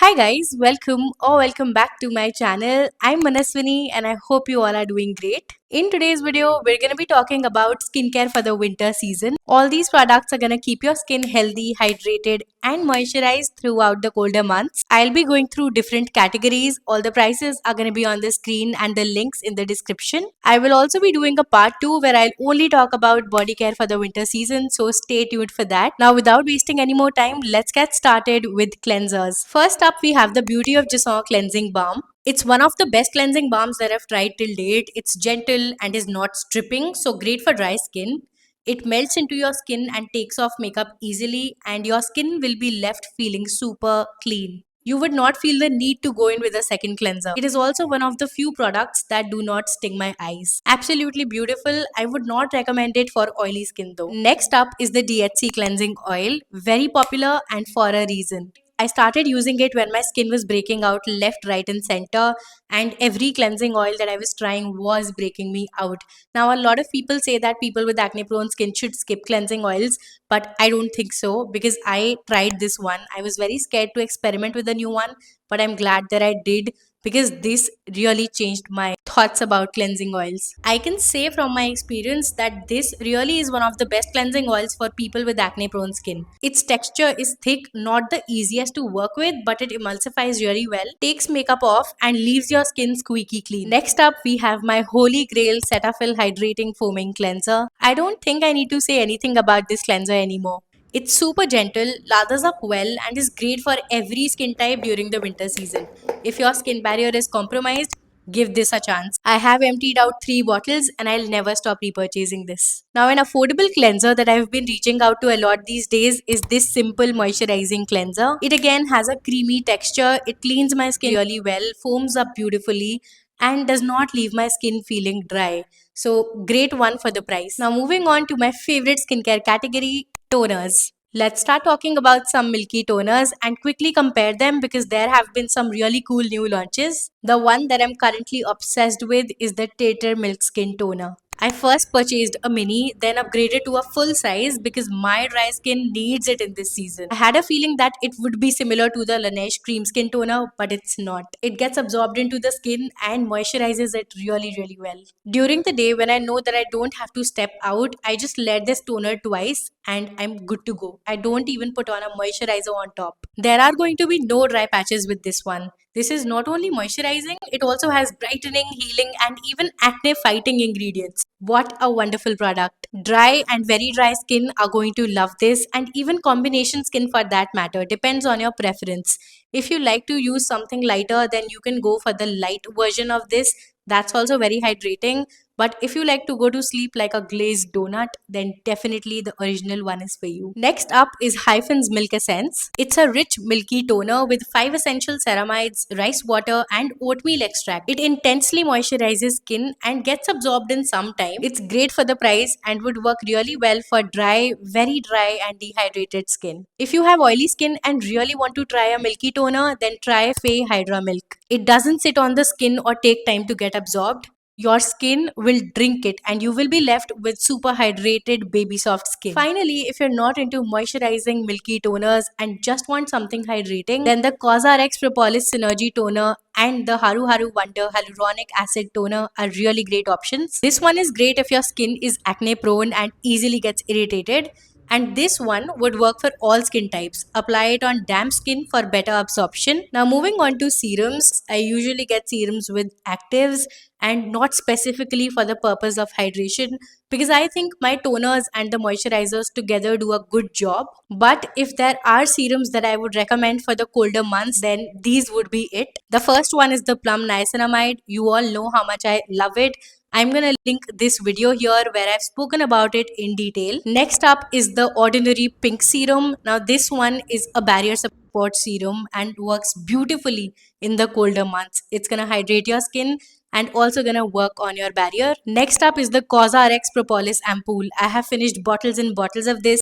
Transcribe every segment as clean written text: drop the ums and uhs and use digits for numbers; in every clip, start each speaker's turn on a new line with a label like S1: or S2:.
S1: Hi guys, welcome back to my channel. I'm Manaswini and I hope you all are doing great. In today's video, we're going to be talking about skincare for the winter season. All these products are going to keep your skin healthy, hydrated and moisturized throughout the colder months. I'll be going through different categories. All the prices are going to be on the screen and the links in the description. I will also be doing a part 2 where I'll only talk about body care for the winter season, so stay tuned for that. Now without wasting any more time, let's get started with cleansers. First up, we have the Beauty of Jason Cleansing Balm. It's one of the best cleansing balms that I've tried till date. It's gentle and is not stripping, so great for dry skin. It melts into your skin and takes off makeup easily, and your skin will be left feeling super clean. You would not feel the need to go in with a second cleanser. It is also one of the few products that do not sting my eyes. Absolutely beautiful. I would not recommend it for oily skin though. Next up is the DHC Cleansing Oil. Very popular and for a reason. I started using it when my skin was breaking out left, right, and center, and every cleansing oil that I was trying was breaking me out. Now, a lot of people say that people with acne prone skin should skip cleansing oils, but I don't think so because I tried this one. I was very scared to experiment with a new one, but I'm glad that I did because this really changed my thoughts about cleansing oils. I can say from my experience that this really is one of the best cleansing oils for people with acne prone skin. Its texture is thick, not the easiest to work with, but it emulsifies really well, takes makeup off, and leaves your skin squeaky clean. Next up, we have my holy grail Cetaphil Hydrating Foaming Cleanser. I don't think I need to say anything about this cleanser anymore. It's super gentle, lathers up well, and is great for every skin type during the winter season. If your skin barrier is compromised, give this a chance. I have emptied out 3 bottles and I'll never stop repurchasing this. Now, an affordable cleanser that I've been reaching out to a lot these days is this simple moisturizing cleanser. It again has a creamy texture, it cleans my skin really well, foams up beautifully, and does not leave my skin feeling dry. So, great one for the price. Now, moving on to my favorite skincare category, toners. Let's start talking about some milky toners and quickly compare them because there have been some really cool new launches. The one that I'm currently obsessed with is the Tater Milk Skin Toner. I first purchased a mini, then upgraded to a full size because my dry skin needs it in this season. I had a feeling that it would be similar to the Laneige Cream Skin Toner, but it's not. It gets absorbed into the skin and moisturizes it really well. During the day, when I know that I don't have to step out, I just let this toner twice and I'm good to go. I don't even put on a moisturizer on top. There are going to be no dry patches with this one. This is not only moisturizing, it also has brightening, healing, and even acne fighting ingredients. What a wonderful product. Dry and very dry skin are going to love this, and even combination skin for that matter. Depends on your preference. If you like to use something lighter, then you can go for the light version of this. That's also very hydrating. But if you like to go to sleep like a glazed donut, then definitely the original one is for you. Next up is Hyphen's Milk Essence. It's a rich milky toner with 5 essential ceramides, rice water and oatmeal extract. It intensely moisturizes skin and gets absorbed in some time. It's great for the price and would work really well for dry, very dry and dehydrated skin. If you have oily skin and really want to try a milky toner, then try Faye Hydra Milk. It doesn't sit on the skin or take time to get absorbed. Your skin will drink it and you will be left with super hydrated baby soft skin. Finally, if you're not into moisturizing milky toners and just want something hydrating, then the COSRX Propolis Synergy Toner and the Haru Haru Wonder Hyaluronic Acid Toner are really great options. This one is great if your skin is acne prone and easily gets irritated. And this one would work for all skin types. Apply it on damp skin for better absorption. Now moving on to serums, I usually get serums with actives and not specifically for the purpose of hydration because I think my toners and the moisturizers together do a good job. But if there are serums that I would recommend for the colder months, then these would be it. The first one is the Plum Niacinamide. You all know how much I love it. I'm gonna link this video here where I've spoken about it in detail. Next up is the Ordinary Pink Serum. Now this one is a barrier support serum and works beautifully in the colder months. It's gonna hydrate your skin and also gonna work on your barrier. Next up is the COSRX Propolis Ampoule. I have finished bottles and bottles of this.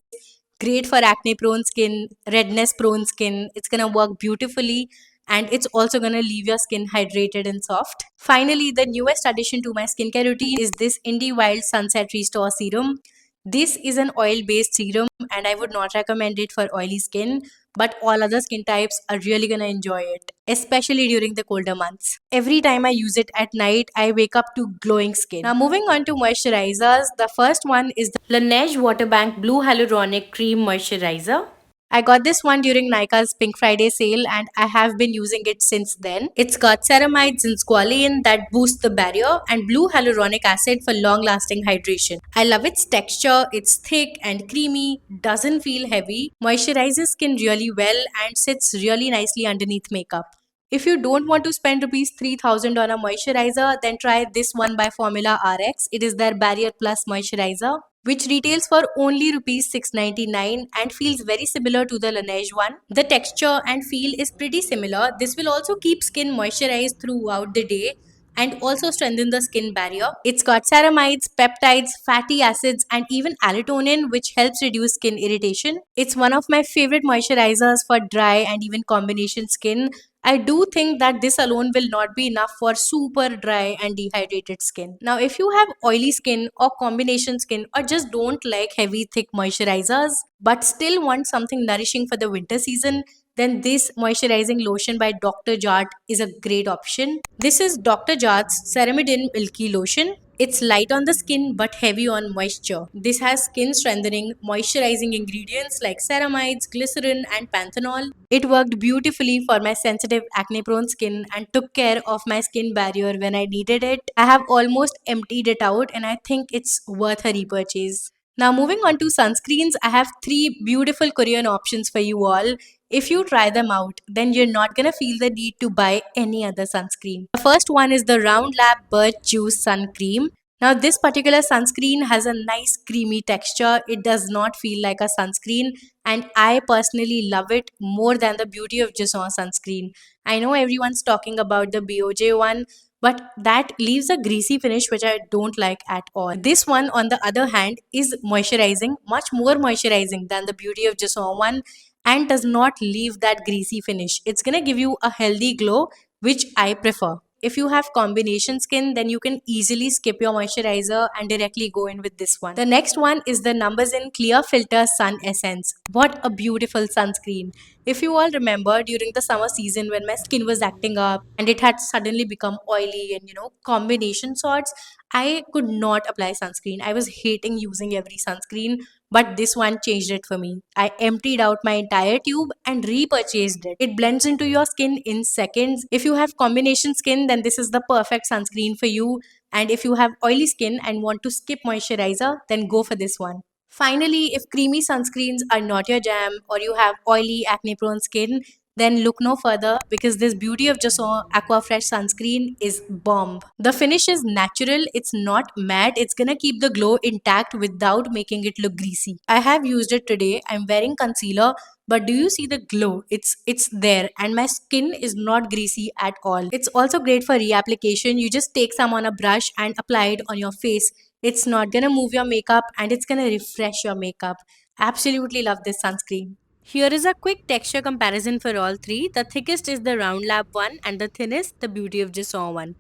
S1: Great for acne prone skin, redness prone skin. It's gonna work beautifully and it's also going to leave your skin hydrated and soft. Finally, the newest addition to my skincare routine is this Indie Wild Sunset Restore Serum. This is an oil based serum and I would not recommend it for oily skin. but all other skin types are really gonna enjoy it, especially during the colder months. Every time I use it at night, I wake up to glowing skin. Now, moving on to moisturizers, the first one is the Laneige Waterbank Blue Hyaluronic Cream Moisturizer. I got this one during Nika's Pink Friday sale and I have been using it since then. It's got ceramides and squalene that boost the barrier and blue hyaluronic acid for long lasting hydration. I love its texture, it's thick and creamy, doesn't feel heavy, moisturizes skin really well and sits really nicely underneath makeup. If you don't want to spend rupees 3000 on a moisturizer, then try this one by Formula RX. It is their Barrier Plus moisturizer, which retails for only rupees 699 and feels very similar to the Laneige one. The texture and feel is pretty similar. This will also keep skin moisturized throughout the day and also strengthen the skin barrier. It's got ceramides, peptides, fatty acids, and even allotonin, which helps reduce skin irritation. It's one of my favorite moisturizers for dry and even combination skin. I do think that this alone will not be enough for super dry and dehydrated skin. Now, if you have oily skin or combination skin or just don't like heavy, thick moisturizers but still want something nourishing for the winter season, then this moisturizing lotion by Dr. Jart is a great option. This is Dr. Jart's Ceramidin Milky Lotion. It's light on the skin but heavy on moisture. This has skin strengthening, moisturizing ingredients like ceramides, glycerin, and panthenol. It worked beautifully for my sensitive acne prone skin and took care of my skin barrier when I needed it. I have almost emptied it out and I think it's worth a repurchase. Now, moving on to sunscreens, I have three beautiful Korean options for you all. If you try them out, then you're not gonna feel the need to buy any other sunscreen. The first one is the Round Lab Birch Juice Sun Cream. Now, this particular sunscreen has a nice creamy texture. It does not feel like a sunscreen, and I personally love it more than the Beauty of Joseon sunscreen. I know everyone's talking about the BOJ one, but that leaves a greasy finish which I don't like at all. This one, on the other hand, is moisturizing, much more moisturizing than the Beauty of Joseon one, and does not leave that greasy finish. It's gonna give you a healthy glow, which I prefer. If you have combination skin, then you can easily skip your moisturizer and directly go in with this one. The next one is the Numbers in Clear Filter Sun Essence. What a beautiful sunscreen. If you all remember during the summer season when my skin was acting up and it had suddenly become oily and combination sorts, I could not apply sunscreen. I was hating using every sunscreen, but this one changed it for me. I emptied out my entire tube and repurchased it. It blends into your skin in seconds. If you have combination skin, then this is the perfect sunscreen for you. And if you have oily skin and want to skip moisturizer, then go for this one. Finally, if creamy sunscreens are not your jam or you have oily, acne prone skin, then look no further because this Beauty of Joseon Aquafresh sunscreen is bomb. The finish is natural, it's not matte, it's gonna keep the glow intact without making it look greasy. I have used it today. I'm wearing concealer, but do you see the glow? It's there and my skin is not greasy at all. It's also great for reapplication. You just take some on a brush and apply it on your face. It's not gonna move your makeup and it's gonna refresh your makeup. Absolutely love this sunscreen. Here is a quick texture comparison for all three. The thickest is the Round Lab one and the thinnest the Beauty of Joseon one.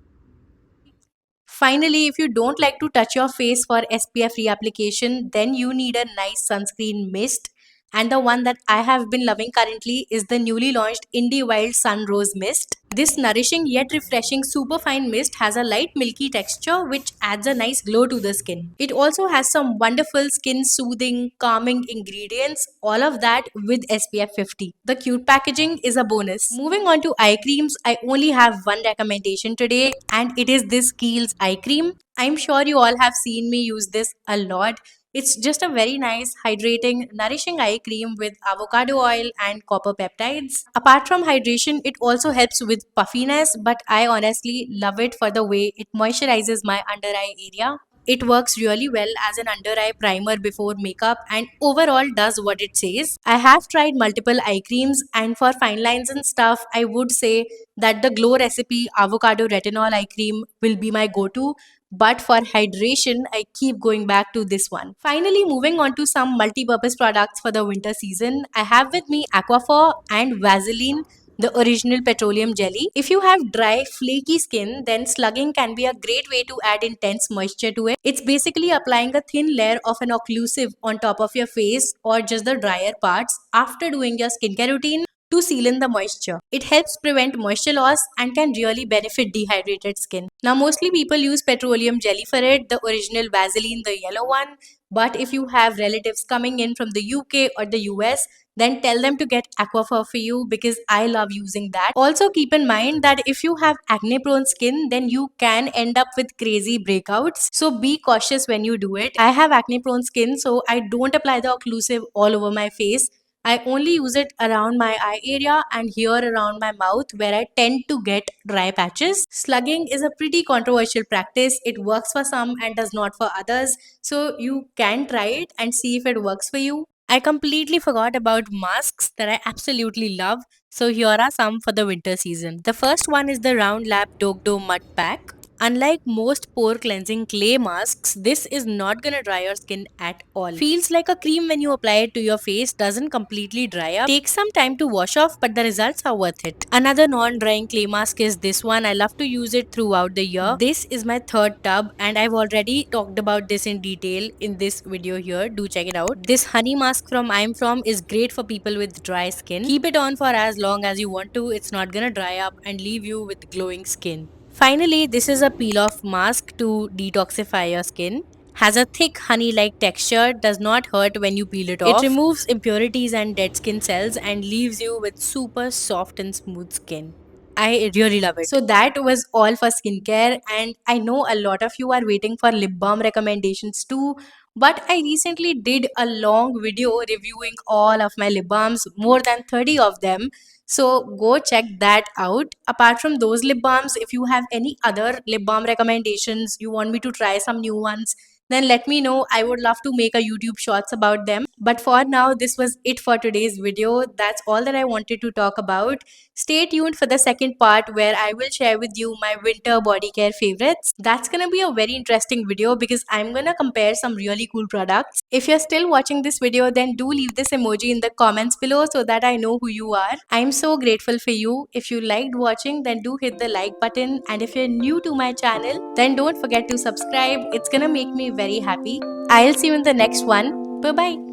S1: Finally, if you don't like to touch your face for SPF reapplication, then you need a nice sunscreen mist. And the one that I have been loving currently is the newly launched Indie Wild Sun Rose Mist. This nourishing yet refreshing superfine mist has a light milky texture which adds a nice glow to the skin. It also has some wonderful skin soothing, calming ingredients, all of that with SPF 50. The cute packaging is a bonus. Moving on to eye creams, I only have one recommendation today and it is this Kiehl's eye cream. I'm sure you all have seen me use this a lot. It's just a very nice, hydrating, nourishing eye cream with avocado oil and copper peptides. Apart from hydration, it also helps with puffiness, but I honestly love it for the way it moisturizes my under eye area. It works really well as an under eye primer before makeup and overall does what it says. I have tried multiple eye creams and for fine lines and stuff, I would say that the Glow Recipe Avocado Retinol eye cream will be my go-to. But for hydration, I keep going back to this one. Finally, moving on to some multi-purpose products for the winter season. I have with me Aquaphor and Vaseline. the original petroleum jelly. If you have dry, flaky skin, then slugging can be a great way to add intense moisture to it. It's basically applying a thin layer of an occlusive on top of your face or just the drier parts after doing your skincare routine to seal in the moisture. It helps prevent moisture loss and can really benefit dehydrated skin. Now, mostly people use petroleum jelly for it, the original Vaseline, the yellow one. But if you have relatives coming in from the UK or the US, then tell them to get Aquaphor for you because I love using that. Also, keep in mind that if you have acne prone skin, then you can end up with crazy breakouts. So be cautious when you do it. I have acne prone skin, so I don't apply the occlusive all over my face. I only use it around my eye area and here around my mouth where I tend to get dry patches. Slugging is a pretty controversial practice. It works for some and does not for others. So you can try it and see if it works for you. I completely forgot about masks that I absolutely love. So here are some for the winter season. The first one is the Round Lab Dogdo Mud Pack. Unlike most pore cleansing clay masks, this is not gonna dry your skin at all. Feels like a cream when you apply it to your face, doesn't completely dry up. Takes some time to wash off, but the results are worth it. Another non-drying clay mask is this one. I love to use it throughout the year. This is my third tub and I've already talked about this in detail in this video here. Do check it out. This honey mask from I'm From is great for people with dry skin. Keep it on for as long as you want to. It's not gonna dry up and leave you with glowing skin. Finally, this is a peel off mask to detoxify your skin. Has a thick honey like texture, does not hurt when you peel it off. It removes impurities and dead skin cells and leaves you with super soft and smooth skin. I really love it. So that was all for skincare, and I know a lot of you are waiting for lip balm recommendations too. But I recently did a long video reviewing all of my lip balms, more than 30 of them. So go check that out. Apart from those lip balms, if you have any other lip balm recommendations, you want me to try some new ones, then let me know. I would love to make a YouTube shorts about them. But for now, this was it for today's video. That's all that I wanted to talk about. Stay tuned for the second part where I will share with you my winter body care favorites. That's gonna be a very interesting video because I'm gonna compare some really cool products. If you're still watching this video, then do leave this emoji in the comments below so that I know who you are. I'm so grateful for you. If you liked watching, then do hit the like button. And if you're new to my channel, then don't forget to subscribe. It's gonna make me very happy. I'll see you in the next one. Bye bye.